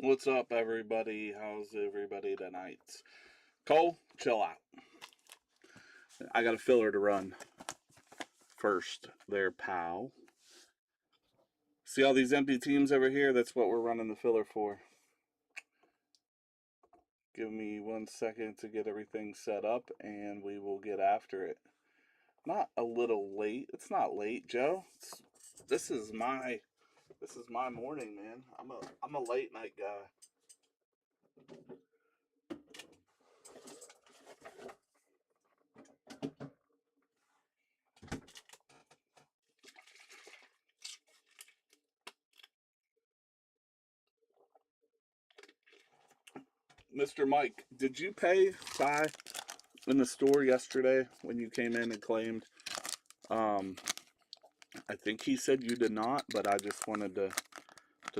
What's up, everybody? How's everybody tonight? Cole, chill out. I got a filler to run first there, pal. See all these empty teams over here? That's what we're running the filler for. Give me 1 second to get everything set up and we will get after it. Not a little late. It's not late, Joe. This is my this is my morning, man. I'm a late night guy. Mr. Mike, did you pay by in the store yesterday when you came in and claimed? Um, I think he said you did not, but I just wanted to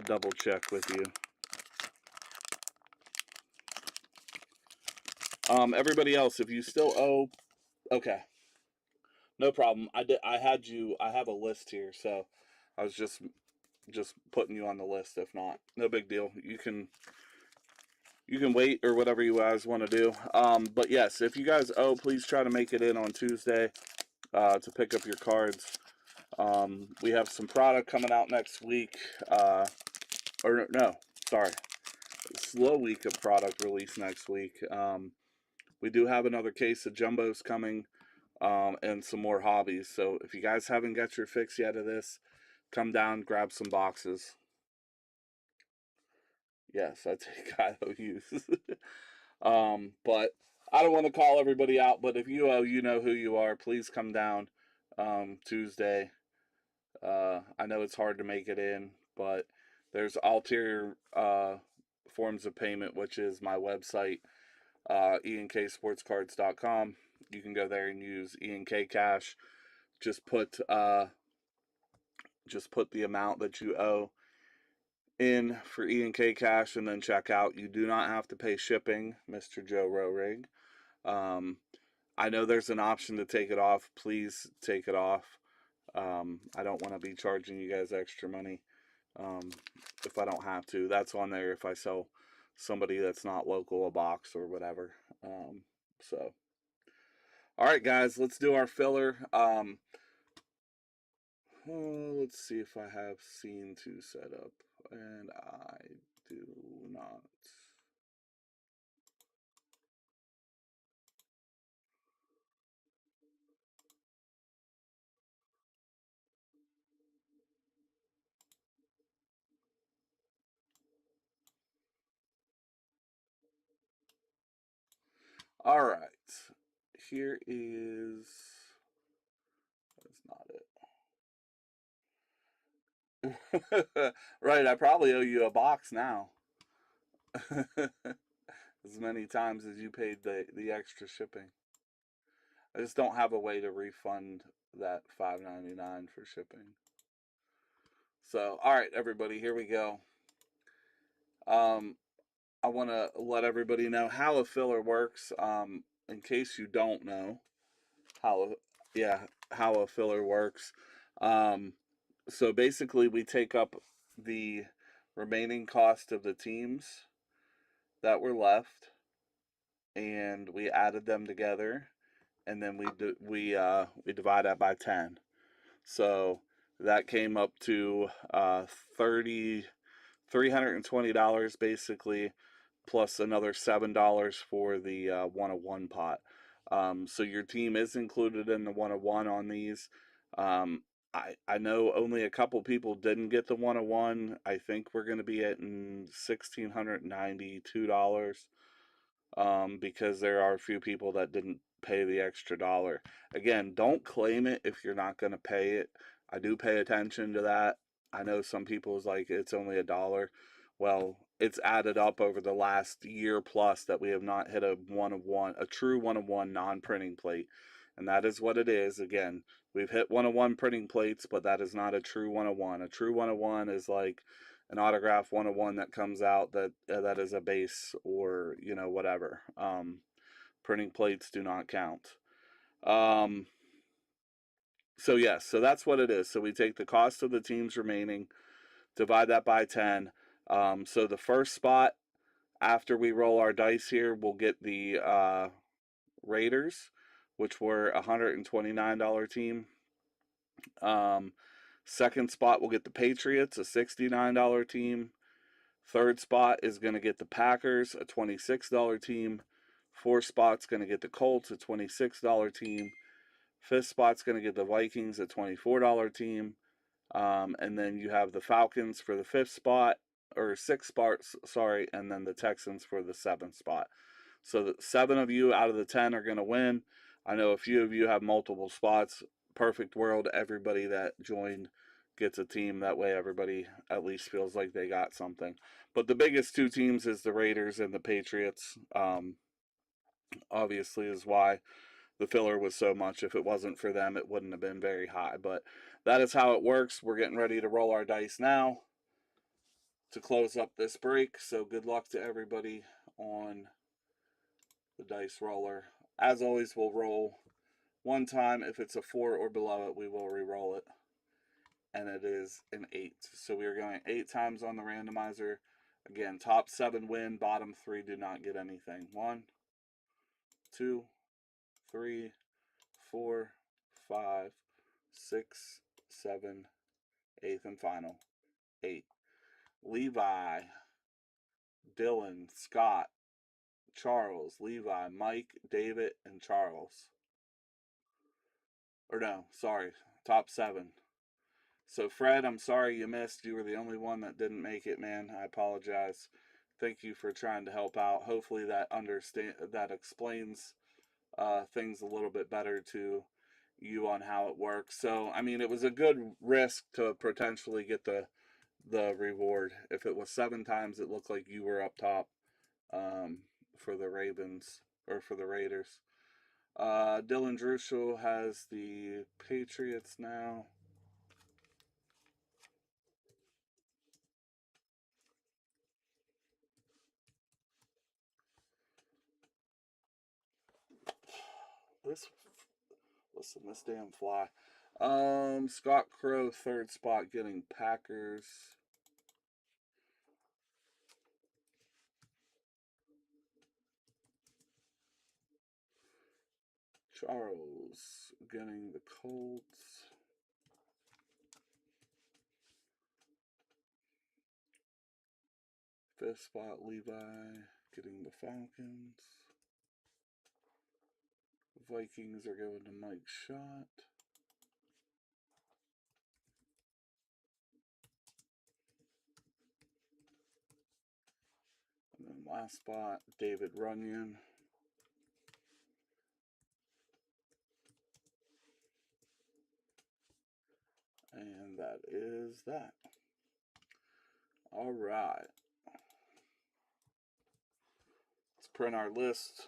double check with you. Everybody else, if you still owe, okay, no problem. I had you. I have a list here, so I was just putting you on the list. If not, no big deal. You can wait or whatever you guys want to do. But yes, if you guys owe, please try to make it in on Tuesday to pick up your cards. We have some product coming out next week. Or no, sorry, slow week of product release next week. We do have another case of jumbos coming, and some more hobbies. So if you guys haven't got your fix yet of this, come down, grab some boxes. Yes, I take IOUs. But I don't want to call everybody out, but if you owe, you know who you are. Please come down Tuesday. I know it's hard to make it in, but there's ulterior forms of payment, which is my website, enksportscards.com. You can go there and use ENK Cash. Just put the amount that you owe in for ENK Cash and then check out. You do not have to pay shipping, Mr. Joe Rorig. I know there's an option to take it off. Please take it off. I don't want to be charging you guys extra money if I don't have to. That's on there if I sell somebody that's not local a box or whatever. So, all right, guys, let's do our filler. Let's see if I have scene 2 set up, and I do not. All right, here is. That's not it. Right, I probably owe you a box now. As many times as you paid the extra shipping. I just don't have a way to refund that $5.99 for shipping. So, all right, everybody, here we go. I want to let everybody know how a filler works. In case you don't know how, yeah, how a filler works. Um, so basically, we take up the remaining cost of the teams that were left, and we added them together, and then we divide that by 10. So that came up to $320 basically, plus another $7 for the 101 pot. So your team is included in the 101 on these. I know only a couple people didn't get the 101. I think we're going to be at $1,692 because there are a few people that didn't pay the extra dollar. Again, don't claim it if you're not going to pay it. I do pay attention to that. I know some people's like it's only $1. Well, it's added up over the last year plus that we have not hit a one of one, a true one of one non-printing plate, and that is what it is. Again, we've hit one of one printing plates, but that is not a true one of one. A true one of one is like an autograph 101 that comes out that is a base or whatever. Printing plates do not count. So yes, so that's what it is. So we take the cost of the teams remaining, divide that by 10. So the first spot after we roll our dice here, we'll get the Raiders, which were a $129 team. Second spot, we'll get the Patriots, a $69 team. Third spot is going to get the Packers, a $26 team. Fourth spot's going to get the Colts, a $26 team. Fifth spot's going to get the Vikings, a $24 team. And then you have the Falcons for the fifth spot, or sixth spot, sorry, and then the Texans for the seventh spot. So the 7 of you out of the 10 are going to win. I know a few of you have multiple spots. Perfect world. Everybody that joined gets a team. That way everybody at least feels like they got something. But the biggest two teams is the Raiders and the Patriots. Obviously is why the filler was so much. If it wasn't for them, it wouldn't have been very high. But that is how it works. We're getting ready to roll our dice now to close up this break. So good luck to everybody on the dice roller. As always, we'll roll one time. If it's a 4 or below it, we will re-roll it. And it is an 8. So we are going 8 times on the randomizer. Again, top 7 win, bottom 3 do not get anything. 1, 2, 3, 4, 5, 6, 7, 8th and final. 8. Levi, Dylan, Scott, Charles, Levi, Mike, David, and Charles. Or no, sorry, top 7. So Fred, I'm sorry you missed. You were the only one that didn't make it, man. I apologize. Thank you for trying to help out. Hopefully that explains things a little bit better to you on how it works. So I mean, it was a good risk to potentially get the reward. If it was 7 times, it looked like you were up top for the Ravens or for the Raiders. Dylan Druschel has the Patriots now. This damn fly. Scott Crow, third spot, getting Packers. Charles getting the Colts. Fifth spot, Levi getting the Falcons. Vikings are going to Mike Schott. And then last spot, David Runyon. And that is that. All right. Let's print our list.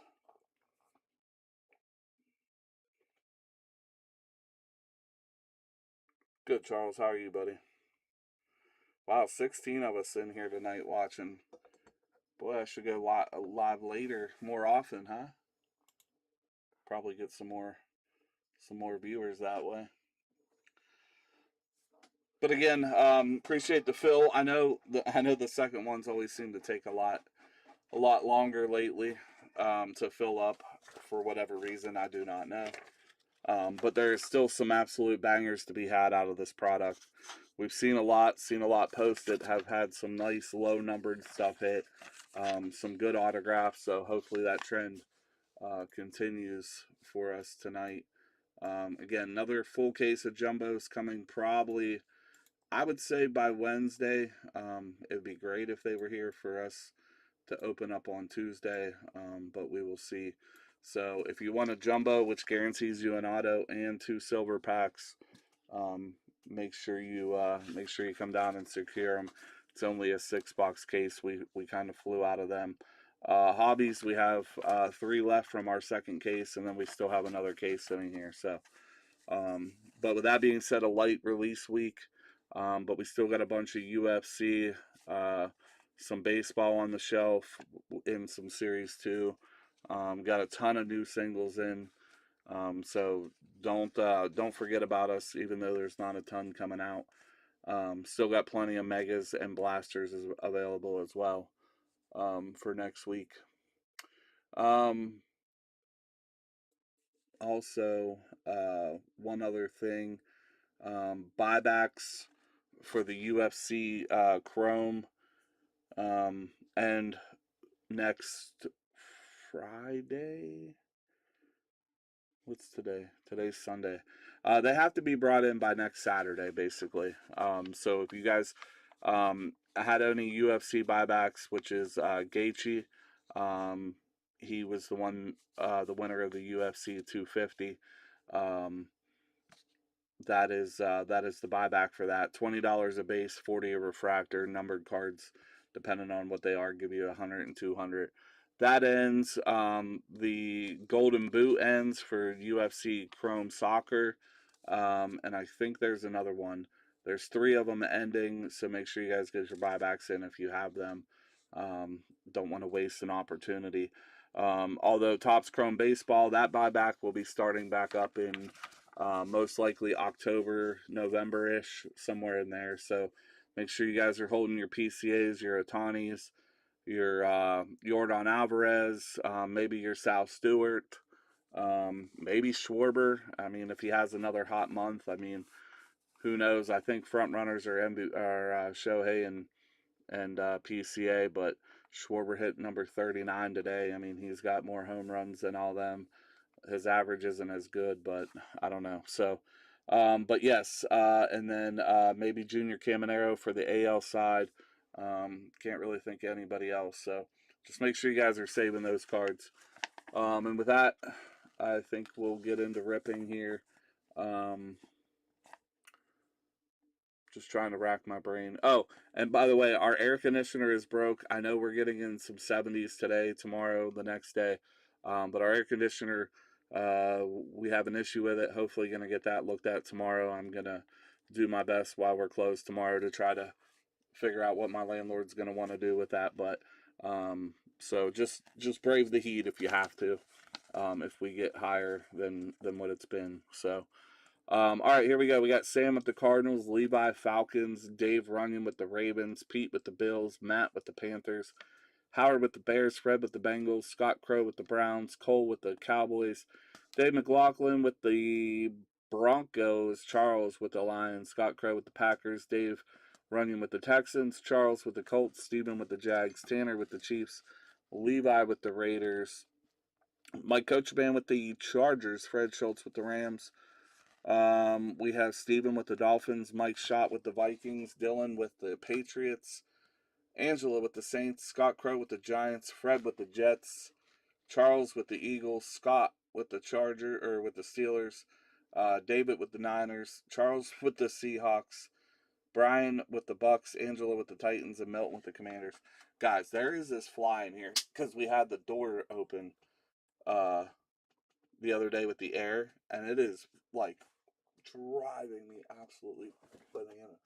Good, Charles. How are you, buddy? Wow, 16 of us in here tonight watching. Boy, I should go live later, more often, huh? Probably get some more viewers that way. But again, appreciate the fill. I know the second ones always seem to take a lot longer lately to fill up for whatever reason. I do not know. But there's still some absolute bangers to be had out of this product. We've seen a lot posted, have had some nice low numbered stuff hit, some good autographs. So hopefully that trend continues for us tonight. Again, another full case of jumbos coming probably, I would say, by Wednesday. It would be great if they were here for us to open up on Tuesday, but we will see. So if you want a jumbo, which guarantees you an auto and 2 silver packs, make sure you come down and secure them. It's only a 6-box case. We kind of flew out of them. Hobbies, we have 3 left from our second case, and then we still have another case sitting here. So, but with that being said, a light release week. But we still got a bunch of UFC, some baseball on the shelf in some series too. Got a ton of new singles in. So don't forget about us, even though there's not a ton coming out. Still got plenty of megas and blasters available as well for next week. Also, one other thing, buybacks for the UFC Chrome and next Friday. What's today? Today's Sunday. They have to be brought in by next Saturday, basically. So if you guys had any UFC buybacks, which is Gaethje, he was the winner of the UFC 250. That is the buyback for that. $20 a base, 40 a refractor, numbered cards, depending on what they are, give you 100 and 200. That ends. The golden boot ends for UFC Chrome Soccer, and I think there's another one. There's 3 of them ending, so make sure you guys get your buybacks in if you have them. Don't want to waste an opportunity. Although Topps Chrome Baseball, that buyback will be starting back up in most likely October, November-ish, somewhere in there. So make sure you guys are holding your PCAs, your Otanis, your Yordan Alvarez, maybe your Sal Stewart, maybe Schwarber. I mean, if he has another hot month, I mean, who knows? I think front runners are Shohei and PCA, but Schwarber hit number 39 today. I mean, he's got more home runs than all them. His average isn't as good, but I don't know. So, but yes, and then maybe Junior Caminero for the AL side. Can't really think of anybody else. So just make sure you guys are saving those cards. And with that, I think we'll get into ripping here. Just trying to rack my brain. Oh, and by the way, our air conditioner is broke. I know we're getting in some 70s today, tomorrow, the next day. But our air conditioner, we have an issue with it. Hopefully going to get that looked at tomorrow. I'm going to do my best while we're closed tomorrow to try to figure out what my landlord's going to want to do with that. But so just brave the heat if you have to, if we get higher than what it's been. So. All right, here we go. We got Sam with the Cardinals, Levi Falcons, Dave Runyon with the Ravens, Pete with the Bills, Matt with the Panthers, Howard with the Bears, Fred with the Bengals, Scott Crow with the Browns, Cole with the Cowboys, Dave McLaughlin with the Broncos, Charles with the Lions, Scott Crow with the Packers, Dave Runyon with the Texans, Charles with the Colts, Stephen with the Jags, Tanner with the Chiefs, Levi with the Raiders, Mike Coachman with the Chargers, Fred Schultz with the Rams. We have Steven with the Dolphins, Mike Schott with the Vikings, Dylan with the Patriots, Angela with the Saints, Scott Crow with the Giants, Fred with the Jets, Charles with the Eagles, Scott with the with the Steelers, David with the Niners, Charles with the Seahawks, Brian with the Bucks, Angela with the Titans, and Milton with the Commanders. Guys, there is this fly in here because we had the door open the other day with the air, and it is like driving me absolutely bananas.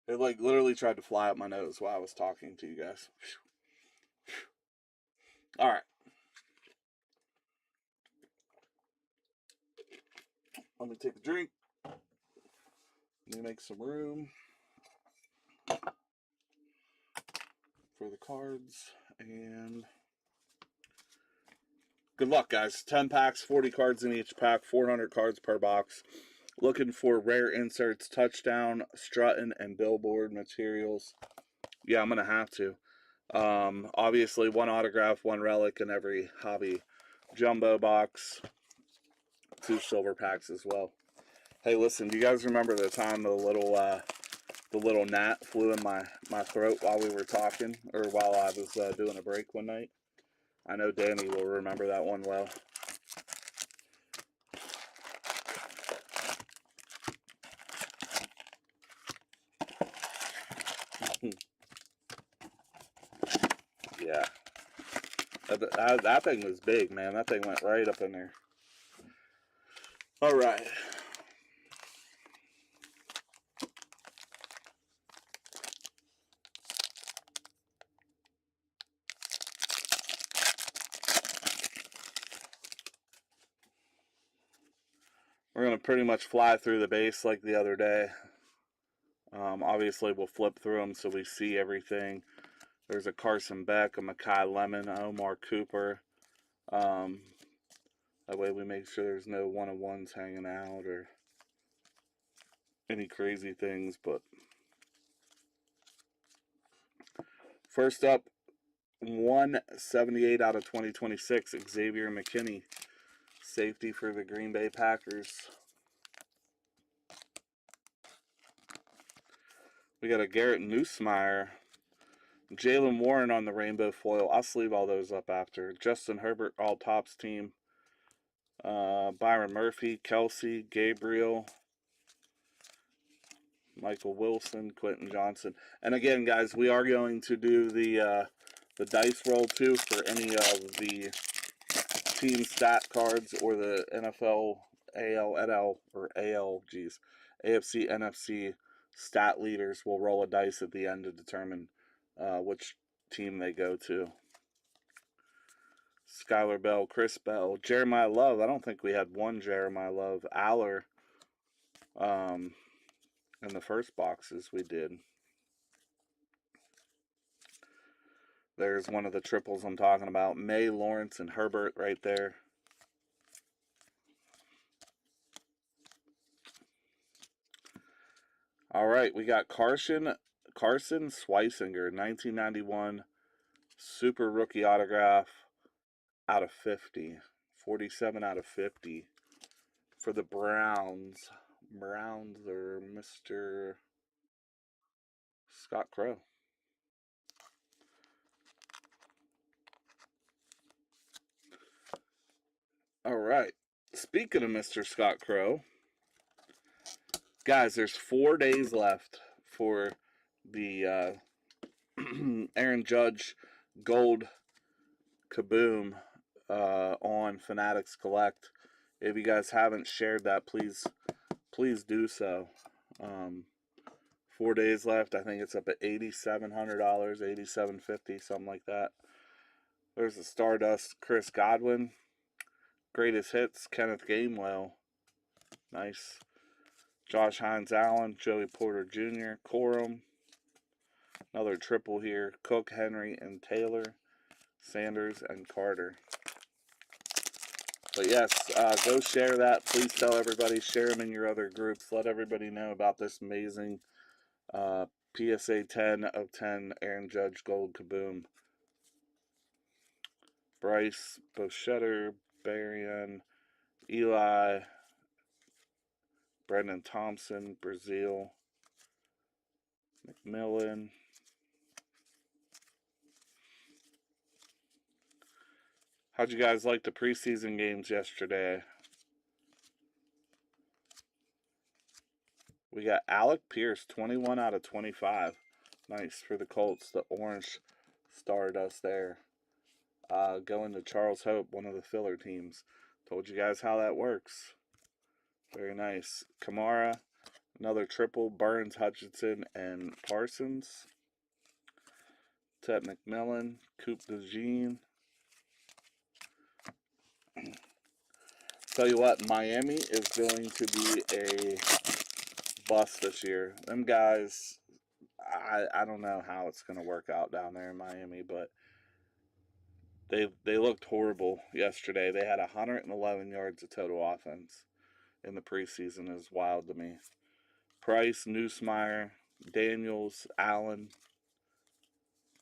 It like literally tried to fly up my nose while I was talking to you guys. All right. Let me take a drink. Let me make some room for the cards. And good luck, guys. 10 packs, 40 cards in each pack, 400 cards per box. Looking for rare inserts, touchdown, strutting, and billboard materials. Yeah, I'm going to have to. Obviously, one autograph, one relic in every hobby jumbo box. 2 silver packs as well. Hey, listen, do you guys remember the time the little gnat flew in my throat while we were talking, or while I was doing a break one night? I know Danny will remember that one well. Yeah. That thing was big, man. That thing went right up in there. All right. We're going to pretty much fly through the base like the other day. Obviously, we'll flip through them so we see everything. There's a Carson Beck, a Makai Lemon, a Omar Cooper. That way we make sure there's no one-on-ones hanging out or any crazy things. But first up, 178 out of 2026, Xavier McKinney, safety for the Green Bay Packers. We got a Garrett Nussmeier, Jalen Warren on the rainbow foil. I'll sleeve all those up after. Justin Herbert, all tops team. Byron Murphy, Kelsey, Gabriel, Michael Wilson, Quentin Johnson. And again, guys, we are going to do the dice roll too for any of the team stat cards or the NFL, AL, NL, or AL, geez, AFC, NFC stat leaders. Will roll a dice at the end to determine which team they go to. Skylar Bell, Chris Bell, Jeremiah Love. I don't think we had one Jeremiah Love. Aller. In the first boxes we did. There's one of the triples I'm talking about. May, Lawrence, and Herbert right there. All right, we got Carson Schweisinger, 1991 Super Rookie autograph out of 50. 47 out of 50 for the Browns. Browns are Mr. Scott Crow. All right. Speaking of Mr. Scott Crow, guys, there's 4 days left for the Aaron Judge Gold Kaboom on Fanatics Collect. If you guys haven't shared that, please do so. 4 days left. I think it's up at $8,700, $8,750, something like that. There's the Stardust Chris Godwin. Greatest hits, Kenneth Gainwell. Nice. Josh Hines Allen, Joey Porter Jr., Corum. Another triple here. Cook, Henry, and Taylor. Sanders, and Carter. But yes, go share that. Please tell everybody. Share them in your other groups. Let everybody know about this amazing PSA 10 of 10 Aaron Judge Gold Kaboom. Bryce, Boschetter, Berrien, Eli, Brendan Thompson, Brazil, McMillan. How'd you guys like the preseason games yesterday? We got Alec Pierce, 21 out of 25. Nice for the Colts. The orange Stardust there. Going to Charles Hope, one of the filler teams. Told you guys how that works. Very nice. Kamara, another triple. Burns, Hutchinson, and Parsons. Ted McMillan, Coop DeJean. Tell you what, Miami is going to be a bust this year. Them guys, I don't know how it's going to work out down there in Miami, but they looked horrible yesterday. They had 111 yards of total offense in the preseason. It was wild to me. Price, Nussmeier, Daniels, Allen,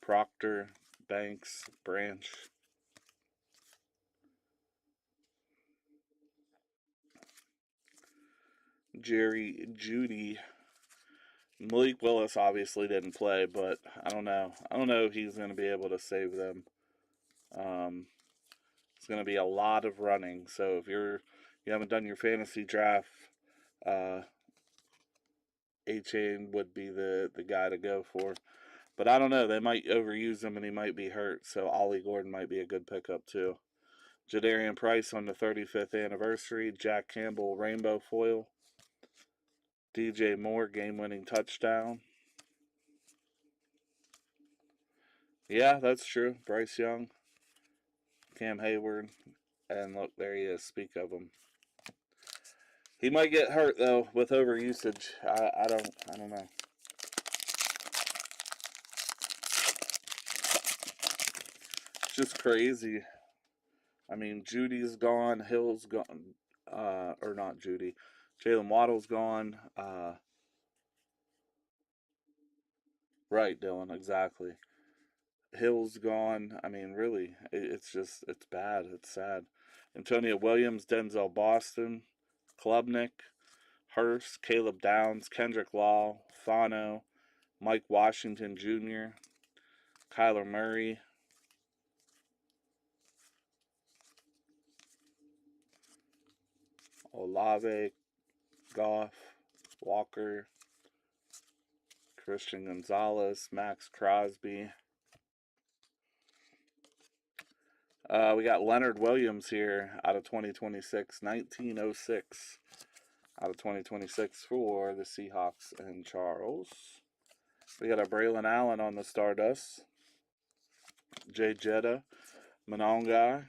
Proctor, Banks, Branch. Jerry Judy. Malik Willis obviously didn't play, but I don't know. I don't know if he's going to be able to save them. It's going to be a lot of running. So if you haven't done your fantasy draft, A-Chain would be the guy to go for. But I don't know. They might overuse him and he might be hurt. So Ollie Gordon might be a good pickup too. Jadarian Price on the 35th anniversary. Jack Campbell rainbow foil. DJ Moore game-winning touchdown. Yeah, that's true. Bryce Young, Cam Hayward, and look, there he is. Speak of him. He might get hurt though with overusage. I don't know. It's just crazy. I mean, Judy's gone, Hill's gone, or not Judy. Jalen Waddle's gone. Right, Dylan, exactly. Hill's gone. I mean, really, it's just, it's bad. It's sad. Antonio Williams, Denzel Boston, Klubnik, Hurst, Caleb Downs, Kendrick Law, Fano, Mike Washington Jr., Kyler Murray, Olave, Goff, Walker, Christian Gonzalez, Max Crosby. We got Leonard Williams here out of 2026, 1906 out of 2026 for the Seahawks and Charles. We got a Braylon Allen on the Stardust, Jay Jetta, Monongai.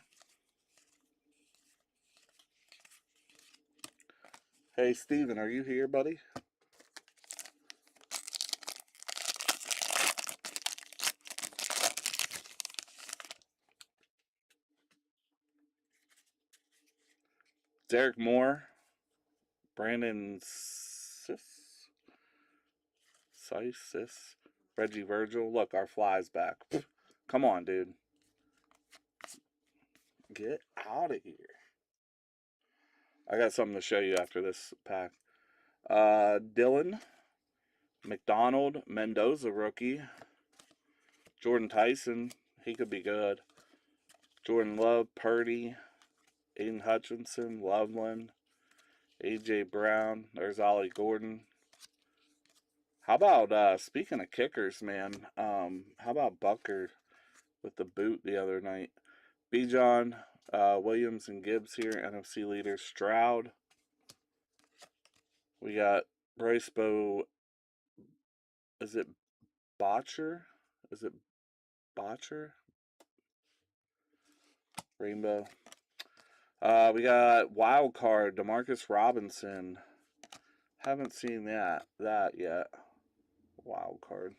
Hey, Steven, are you here, buddy? Derek Moore, Brandon Sis, Reggie Virgil. Look, our fly's back. Come on, dude. Get out of here. I got something to show you after this pack. Dylan McDonald, Mendoza rookie. Jordan Tyson, he could be good. Jordan Love, Purdy, Aiden Hutchinson, Loveland, A.J. Brown. There's Ollie Gordon. How about, speaking of kickers, man, how about Bucker with the boot the other night? Bijan, Williams, and Gibbs here, NFC leaders. Stroud. We got Bryce Bow. Is it Botcher? Is it Botcher? Rainbow. We got wild card Demarcus Robinson. Haven't seen that yet. Wild card.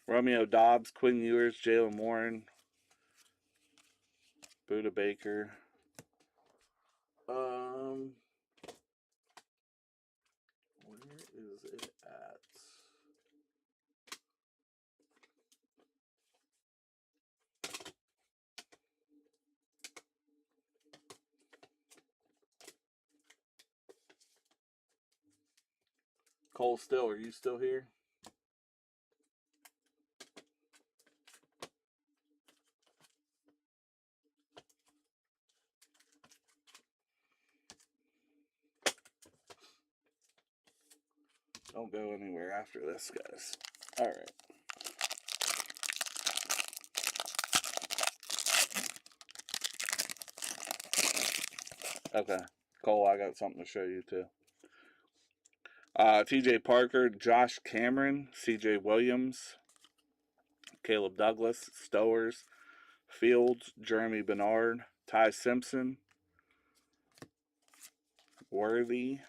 Romeo Dobbs, Quinn Ewers, Jalen Warren, Buda Baker. Where is it at? Cole Still, are you still here? Don't go anywhere after this, guys. All right. Okay. Cole, I got something to show you too. TJ Parker, Josh Cameron, CJ Williams, Caleb Douglas, Stowers, Fields, Jeremy Bernard, Ty Simpson, Worthy,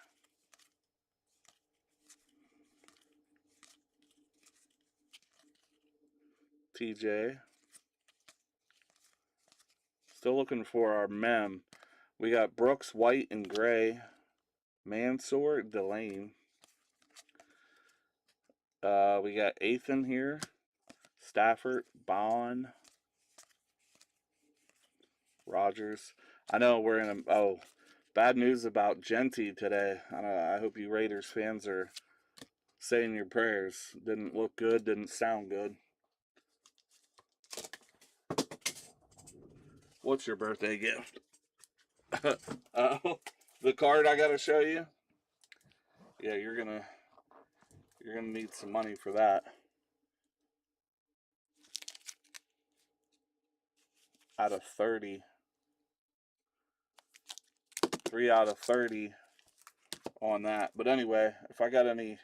TJ. Still looking for our mem. We got Brooks, White, and Gray, Mansour, Delane. We got Ethan here, Stafford, Bond, Rogers. I know we're in a... Oh, bad news about Genty today. I hope you Raiders fans are saying your prayers. Didn't look good, didn't sound good. What's your birthday gift? The card I gotta show you? Yeah, you're gonna need some money for that. Out of 30. 3 out of 30 on that. But anyway, if I got any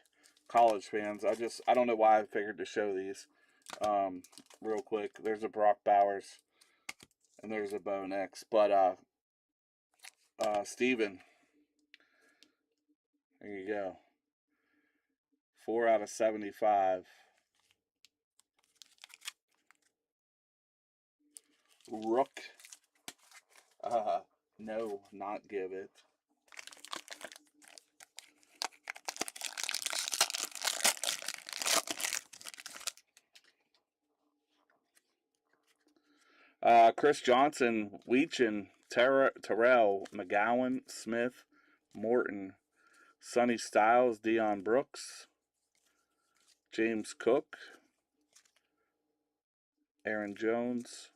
college fans, I don't know why I figured to show these real quick. There's a Brock Bowers and there's a Bo Nix. But Steven, There you go. 4 out of 75. Rook. No, not give it. Chris Johnson, Weechin, Terrell, McGowan, Smith, Morton, Sonny Styles, Deion Brooks, James Cook, Aaron Jones.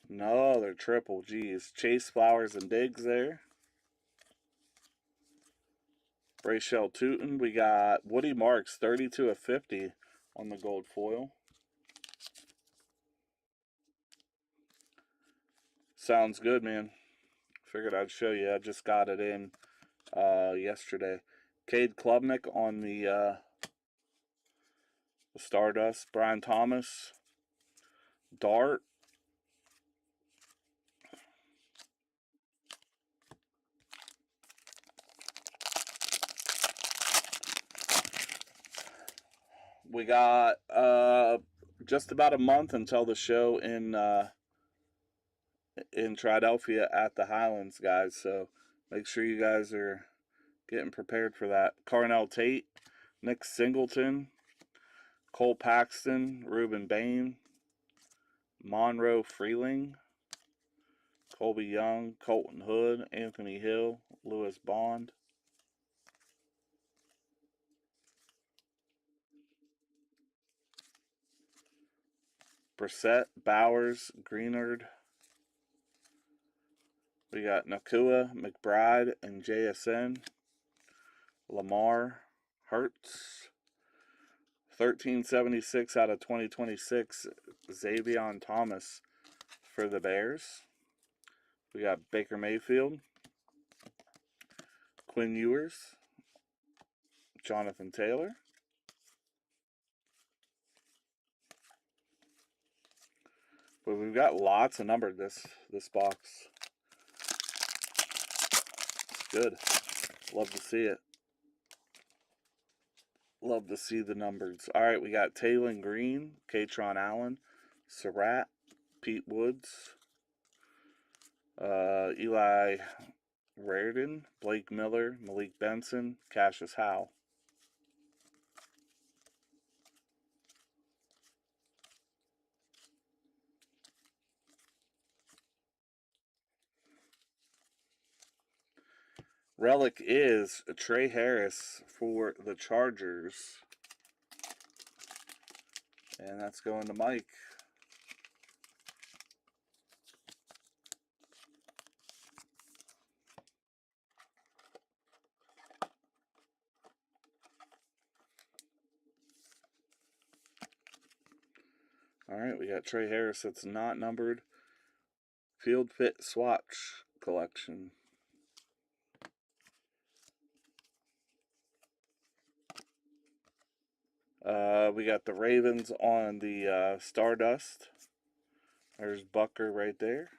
No, they're triple. Geez. Chase Flowers and Diggs there. Rachel Tootin. We got Woody Marks, 32 of 50 on the gold foil. Sounds good, man. Figured I'd show you. I just got it in yesterday. Cade Klubnik on the Stardust. Brian Thomas. Dart. We got just about a month until the show in Philadelphia at the Highlands, guys. So make sure you guys are getting prepared for that. Carnell Tate, Nick Singleton, Cole Paxton, Ruben Bain, Monroe Freeling, Colby Young, Colton Hood, Anthony Hill, Lewis Bond. Brissett, Bowers, Greenard. We got Nakua, McBride, and JSN. Lamar, Hurts. 1376 out of 2026. Xavion Thomas for the Bears. We got Baker Mayfield. Quinn Ewers. Jonathan Taylor. But we've got lots of numbered this box. It's good. Love to see it. Love to see the numbers. All right, we got Taylon Green, Katron Allen, Surratt, Pete Woods, Eli Raridan, Blake Miller, Malik Benson, Cassius Howe. Relic is Trey Harris for the Chargers. And that's going to Mike. All right, we got Trey Harris that's not numbered. Field Fit Swatch collection. We got the Ravens on the Stardust. There's Bucker right there.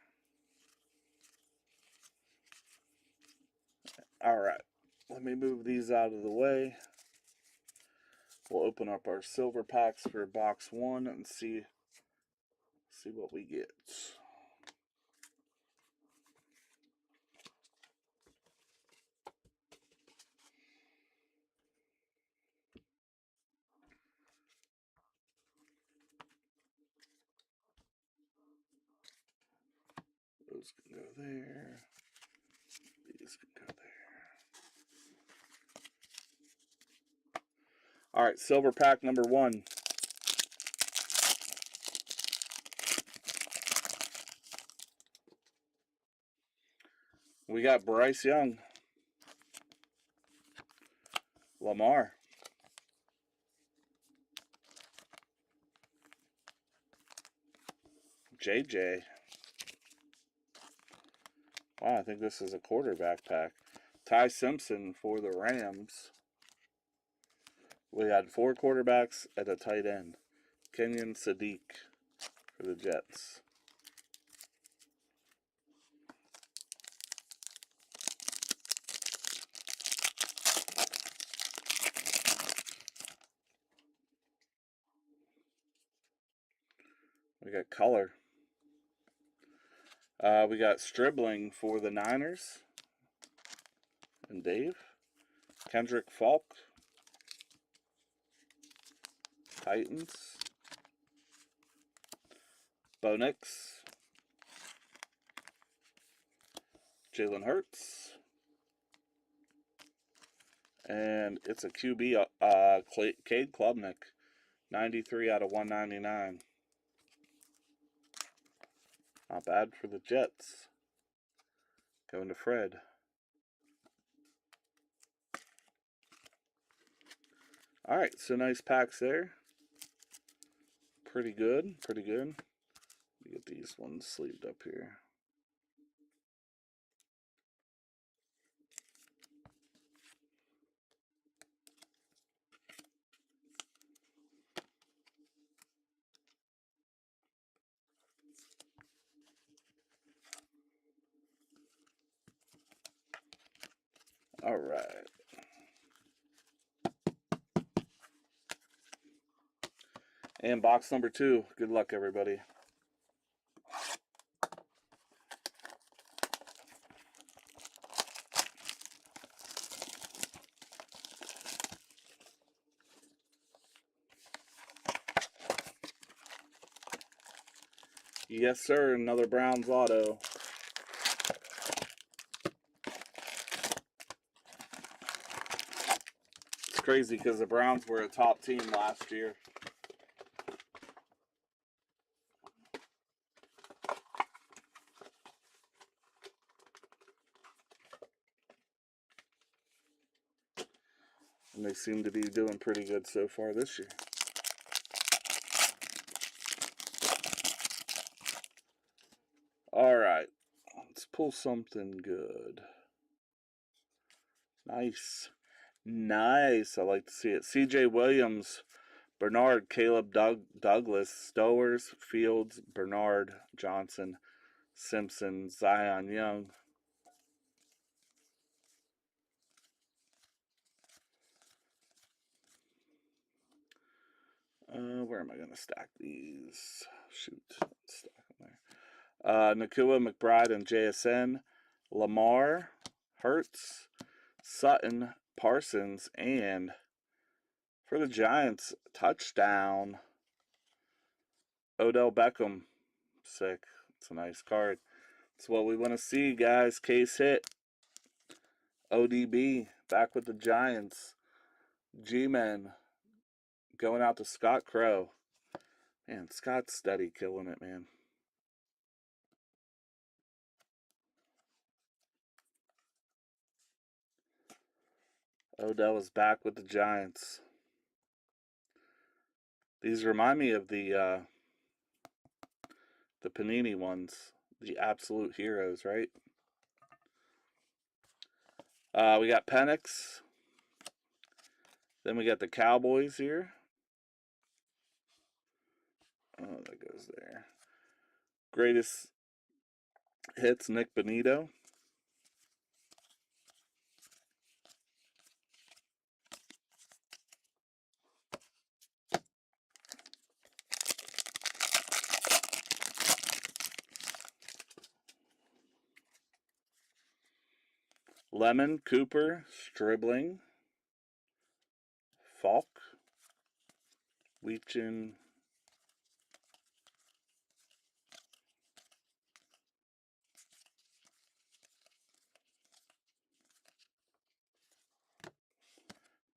All right, let me move these out of the way. We'll open up our silver packs for box 1 and see what we get. Those can go there. These can go there. All right, silver pack number 1. We got Bryce Young, Lamar, JJ. Wow, I think this is a quarterback pack. Ty Simpson for the Rams. We had 4 quarterbacks at a tight end. Kenyon Sadiq for the Jets. We got color. We got Stribling for the Niners and Dave. Kendrick Falk, Titans. Bo Nix. Jalen Hurts. And it's a QB, Cade Klubnik, 93 out of 199. Not bad for the Jets. Going to Fred. All right, so nice packs there. Pretty good, pretty good. Let me get these ones sleeved up here. All right. And box number 2. Good luck, everybody. Yes, sir. Another Browns auto. It's crazy because the Browns were a top team last year. And they seem to be doing pretty good so far this year. All right. Let's pull something good. Nice. Nice. I like to see it. C.J. Williams, Bernard, Caleb Douglas, Stowers, Fields, Bernard, Johnson, Simpson, Zion Young. Where am I going to stack these? Shoot. Stack them there. Nakua, McBride, and JSN. Lamar, Hurts, Sutton, Parsons, and for the Giants, touchdown. Odell Beckham. Sick. It's a nice card. It's what we want to see, guys. Case hit. ODB back with the Giants. G-Men going out to Scott Crow. Man, Scott's steady killing it, man. Odell is back with the Giants. These remind me of the Panini ones, the absolute heroes, right? We got Penix. Then we got the Cowboys here. Oh, that goes there. Greatest hits, Nick Bonito. Lemon, Cooper, Stribling, Falk, Weechin,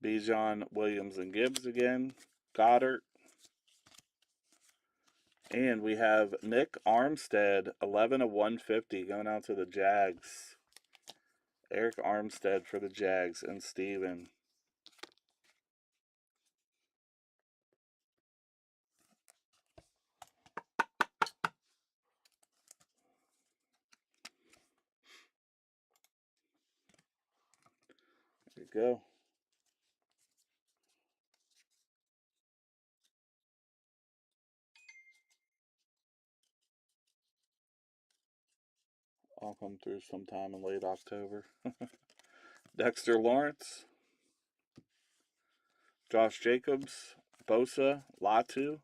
Bijan, Williams, and Gibbs again, Goddard. And we have Nick Armstead, 11 of 150, going out to the Jags. Eric Armstead for the Jags, and Steven. There you go. I'll come through sometime in late October. Dexter Lawrence, Josh Jacobs, Bosa, Latu,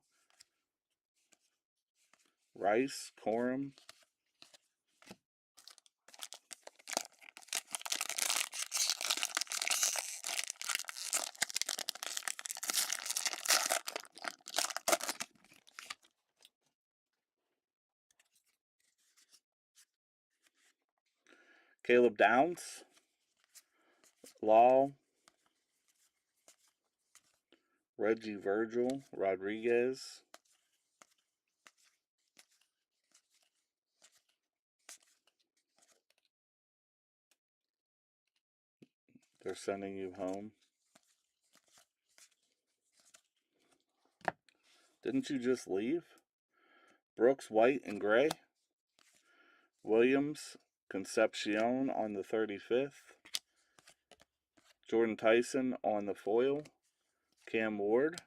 Rice, Corum, Caleb Downs, Law, Reggie Virgil, Rodriguez, they're sending you home. Didn't you just leave? Brooks, white and gray. Williams, Concepcion on the 35th. Jordan Tyson on the foil. Cam Ward.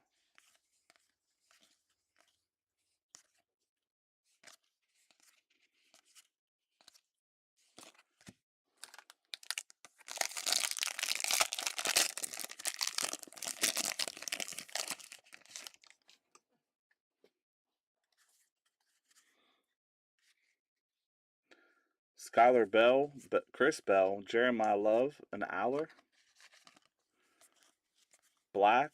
Skylar Bell, Chris Bell, Jeremiah Love, and Aller. Black.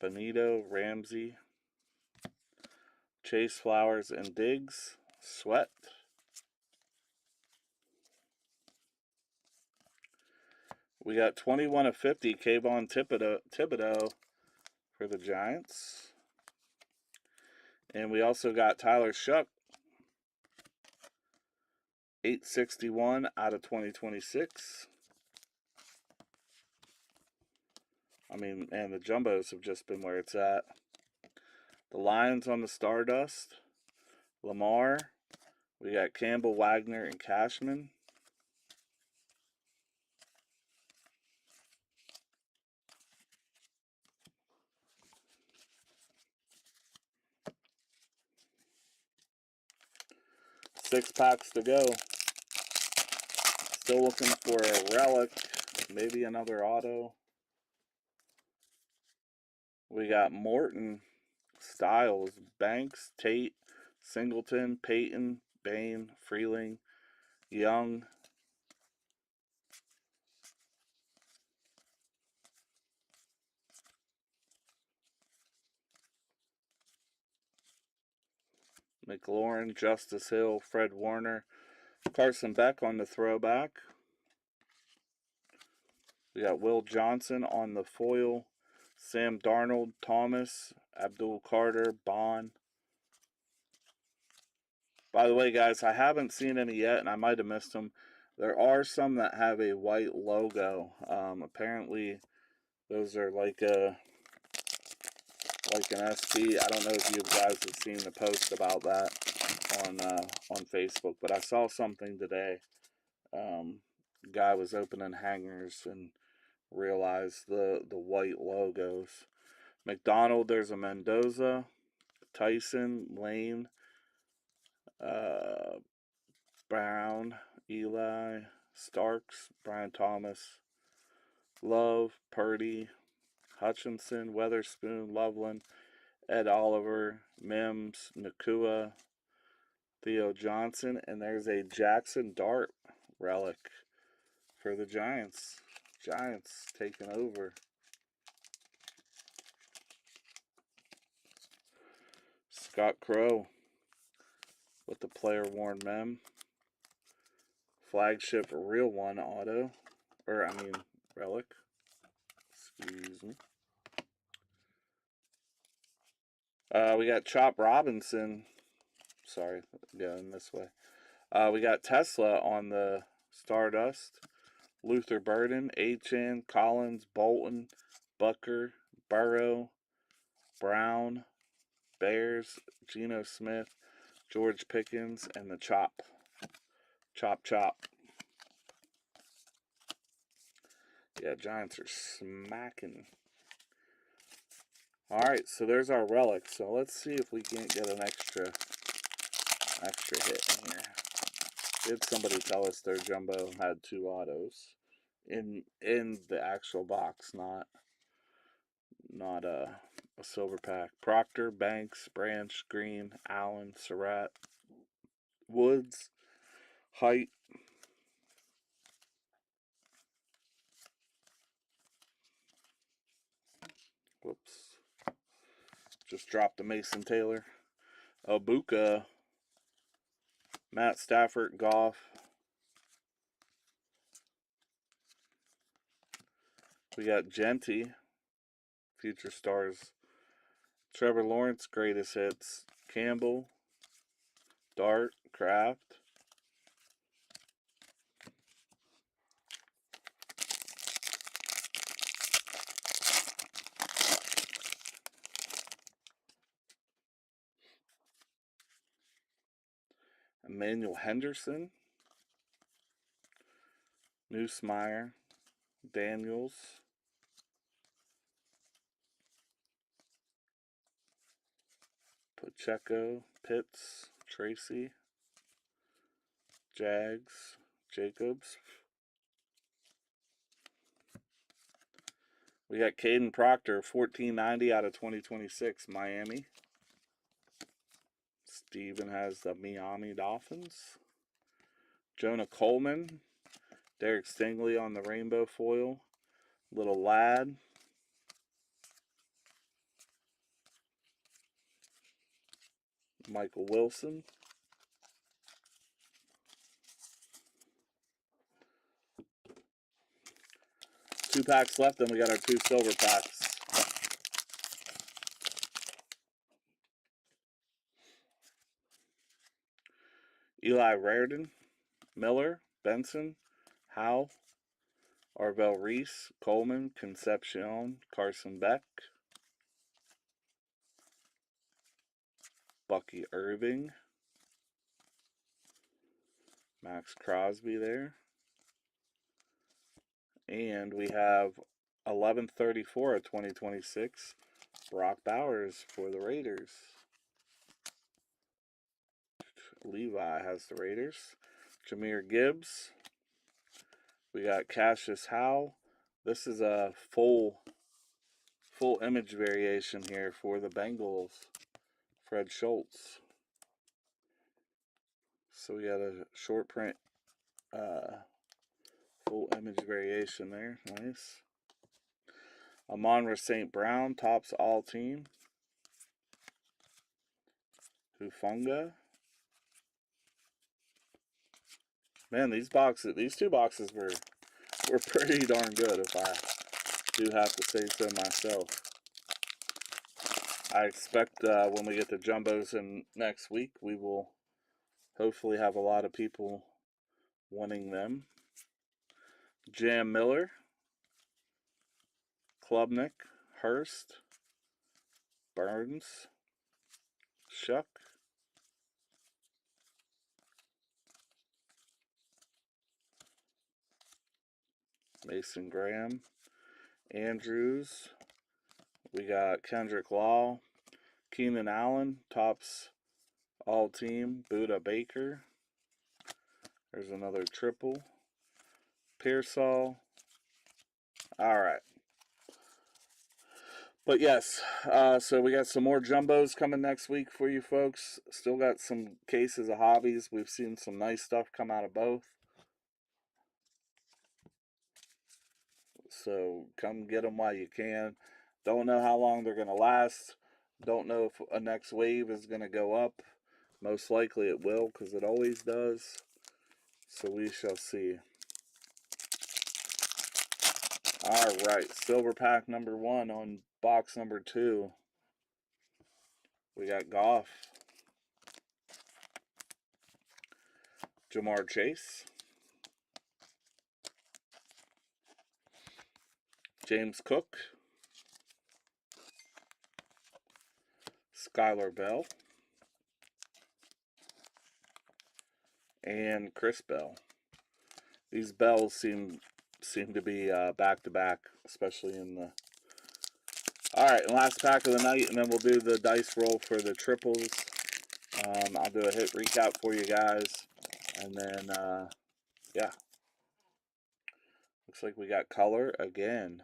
Benito, Ramsey. Chase Flowers and Diggs. Sweat. We got 21 of 50, Kayvon Thibodeau for the Giants. And we also got Tyler Shuck, 861 out of 2026. I mean, man, the jumbos have just been where it's at. The Lions on the Stardust. Lamar. We got Campbell, Wagner, and Cashman. Six packs to go. Still looking for a relic. Maybe another auto. We got Morton, Styles, Banks, Tate, Singleton, Peyton, Bain, Freeling, Young. McLaurin, Justice Hill, Fred Warner, Carson Beck on the throwback. We got Will Johnson on the foil, Sam Darnold, Thomas, Abdul Carter, Bond. By the way, guys, I haven't seen any yet, and I might have missed them. There are some that have a white logo. Apparently, those are like an SP. I don't know if you guys have seen the post about that on Facebook, but I saw something today. Guy was opening hangers and realized the white logos. McDonald, there's a Mendoza, Tyson, Lane, Brown, Eli, Starks, Brian Thomas, Love, Purdy, Hutchinson, Weatherspoon, Loveland, Ed Oliver, Mims, Nakua, Theo Johnson, and there's a Jackson Dart relic for the Giants. Giants taking over. Scott Crow with the player worn mem. Flagship real one auto. Relic. Excuse me. We got Chop Robinson. Sorry, going this way. We got Tesla on the Stardust. Luther Burden, Achan, Collins, Bolton, Bucker, Burrow, Brown, Bears, Geno Smith, George Pickens, and the Chop. Chop. Yeah, Giants are smacking. Alright, so there's our relic. So let's see if we can't get an extra hit in here. Did somebody tell us their jumbo had 2 autos? in the actual box, not a silver pack. Proctor, Banks, Branch, Green, Allen, Surratt, Woods, Height, whoops, just dropped a Mason Taylor, Abuka, Matt Stafford, Goff. We got Genty, Future Stars, Trevor Lawrence, Greatest Hits, Campbell, Dart, Kraft, Emmanuel Henderson, Neusmeyer, Daniels, Pacheco, Pitts, Tracy, Jags, Jacobs. We got Caden Proctor, 1490 out of 2026, Miami. Steven has the Miami Dolphins. Jonah Coleman, Derek Stingley on the rainbow foil. Little Lad. Michael Wilson. Two packs left, then we got our two silver packs. Eli Raridan, Miller, Benson, Howe, Arvell Reese, Coleman, Concepcion, Carson Beck, Bucky Irving, Max Crosby there. And we have 1134 of 2026, Brock Bowers for the Raiders. Levi has the Raiders. Jahmyr Gibbs. We got Cassius Howe. This is a full image variation here for the Bengals. Fred Schultz. So we got a short print full image variation there. Nice. Amon-Ra St. Brown tops all team. Hufunga. Man, these two boxes were pretty darn good, if I do have to say so myself. I expect when we get the jumbos in next week, we will hopefully have a lot of people wanting them. Jam Miller, Klubnik, Hurst, Burns, Shuck, Mason Graham, Andrews. We got Kendrick Law, Keenan Allen, tops all team, Buda Baker. There's another triple. Pearsall. All right. But yes, so we got some more jumbos coming next week for you folks. Still got some cases of hobbies. We've seen some nice stuff come out of both. So come get them while you can. Don't know how long they're going to last. Don't know if a next wave is going to go up. Most likely it will, because it always does. So we shall see. All right, silver pack number 1 on box number 2. We got Goff, Jamar Chase, James Cook, Skylar Bell, and Chris Bell. These Bells seem to be back-to-back, especially in the... All right, last pack of the night, and then we'll do the dice roll for the triples. I'll do a hit recap for you guys, and then, yeah. looks like we got color again.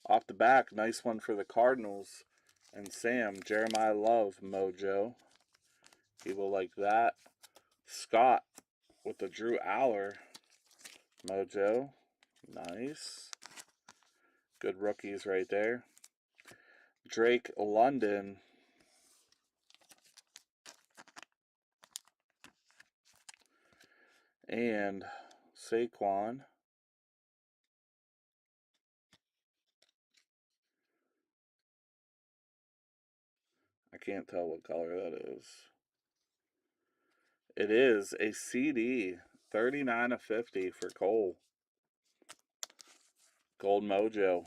Off the back, nice one for the Cardinals. And Sam, Jeremiah Love mojo. He will like that. Scott with the Drew Aller mojo. Nice. Good rookies right there. Drake London. And Saquon. I can't tell what color that is. It is a CD. 39 of 50 for Cole. Gold mojo.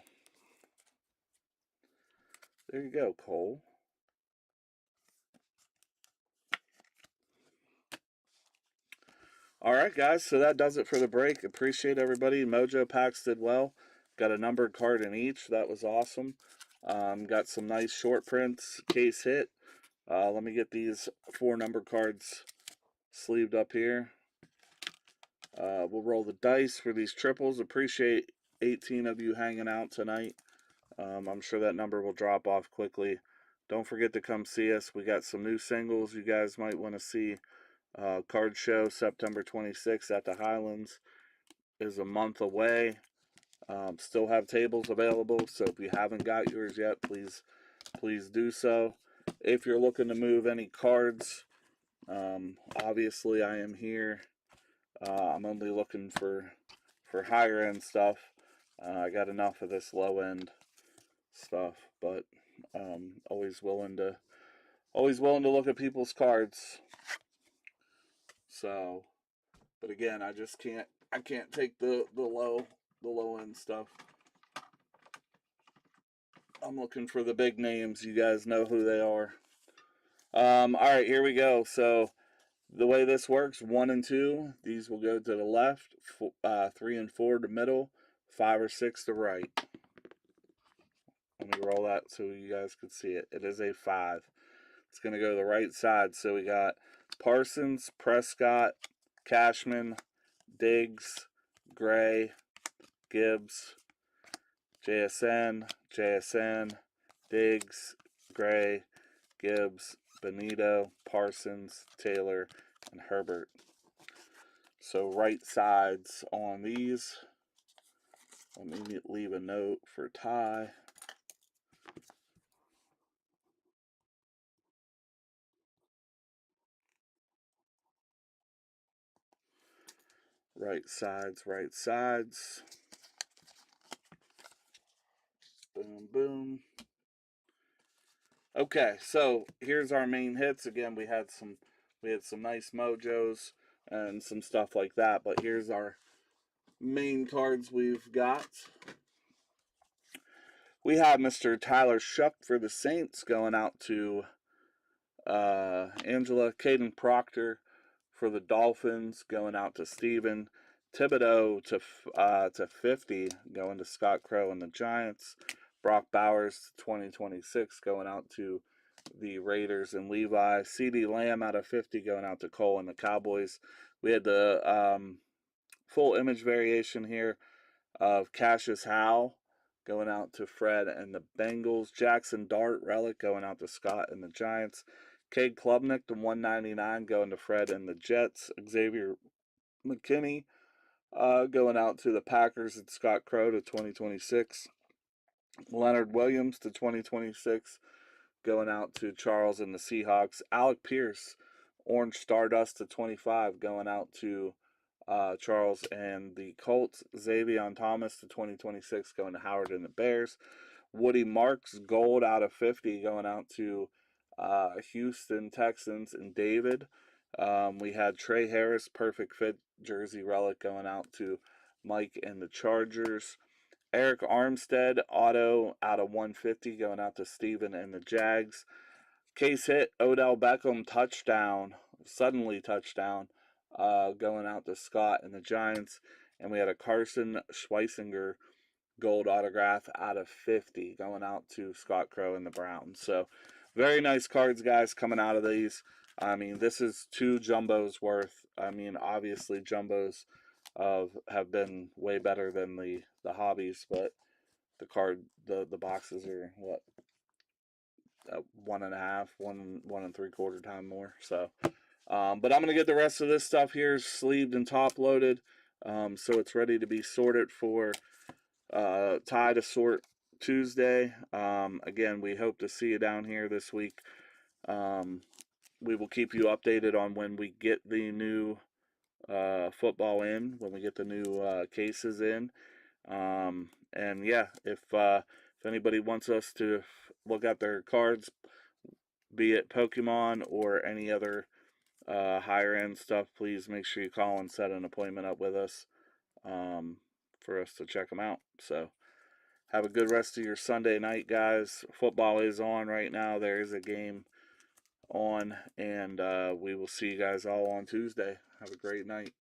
There you go, Cole. All right, guys, so that does it for the break. Appreciate everybody. Mojo packs did well. Got a numbered card in each. That was awesome. Got some nice short prints. Case hit. Let me get these 4 numbered cards sleeved up here. We'll roll the dice for these triples. Appreciate 18 of you hanging out tonight. I'm sure that number will drop off quickly. Don't forget to come see us. We got some new singles you guys might want to see. Card show September 26th at the Highlands is a month away. Still have tables available, so if you haven't got yours yet, please do so. If you're looking to move any cards, obviously I am here. I'm only looking for higher end stuff. I got enough of this low end stuff, but always willing to look at people's cards. So, but again, I just can't take the low end stuff. I'm looking for the big names. You guys know who they are. All right, here we go. So the way this works, 1 and 2, these will go to the left. 3 and 4 to middle. 5 or 6 to right. Let me roll that so you guys can see it. It is a 5. It's going to go to the right side. So we got Parsons, Prescott, Cashman, Diggs, Gray, Gibbs, JSN, Diggs, Gray, Gibbs, Benito, Parsons, Taylor, and Herbert. So right sides on these. Let me leave a note for Ty. Right sides. Boom, boom. Okay, so here's our main hits. Again, we had some nice mojos and some stuff like that, but here's our main cards we've got. We have Mr. Tyler Shuck for the Saints going out to Angela. Caden Proctor for the Dolphins going out to Steven. Thibodeau to 50 going to Scott Crow and the Giants. Brock Bowers to 2026 going out to the Raiders and Levi. CD Lamb out of 50 going out to Cole and the Cowboys. We had the full image variation here of Cassius Howe going out to Fred and the Bengals. Jackson Dart relic going out to Scott and the Giants. Cade Klubnik to 199 going to Fred and the Jets. Xavier McKinney going out to the Packers and Scott Crow to 2026. Leonard Williams to 2026 going out to Charles and the Seahawks. Alec Pierce, Orange Stardust to 25 going out to Charles and the Colts. Xavier Thomas to 2026 going to Howard and the Bears. Woody Marks, gold out of 50 going out to Houston Texans and David. We had Trey Harris, perfect fit jersey relic going out to Mike and the Chargers. Eric Armstead, auto out of 150 going out to Steven and the Jags. Case hit, Odell Beckham, touchdown, suddenly touchdown, going out to Scott and the Giants. And we had a Carson Schweisinger gold autograph out of 50 going out to Scott Crow and the Browns. So very nice cards, guys, coming out of these. I mean, this is 2 jumbos worth. I mean, obviously jumbos have been way better than the hobbies, but the boxes are what, 1.5, 1.75 time more. So, but I'm gonna get the rest of this stuff here sleeved and top loaded, so it's ready to be sorted for Ty to sort Tuesday. Again, we hope to see you down here this week. We will keep you updated on when we get the new football in, when we get the new cases in. And yeah, if anybody wants us to look at their cards, be it Pokemon or any other higher end stuff, please make sure you call and set an appointment up with us for us to check them out. So have a good rest of your Sunday night, guys. Football is on right now. There is a game on, and we will see you guys all on Tuesday. Have a great night.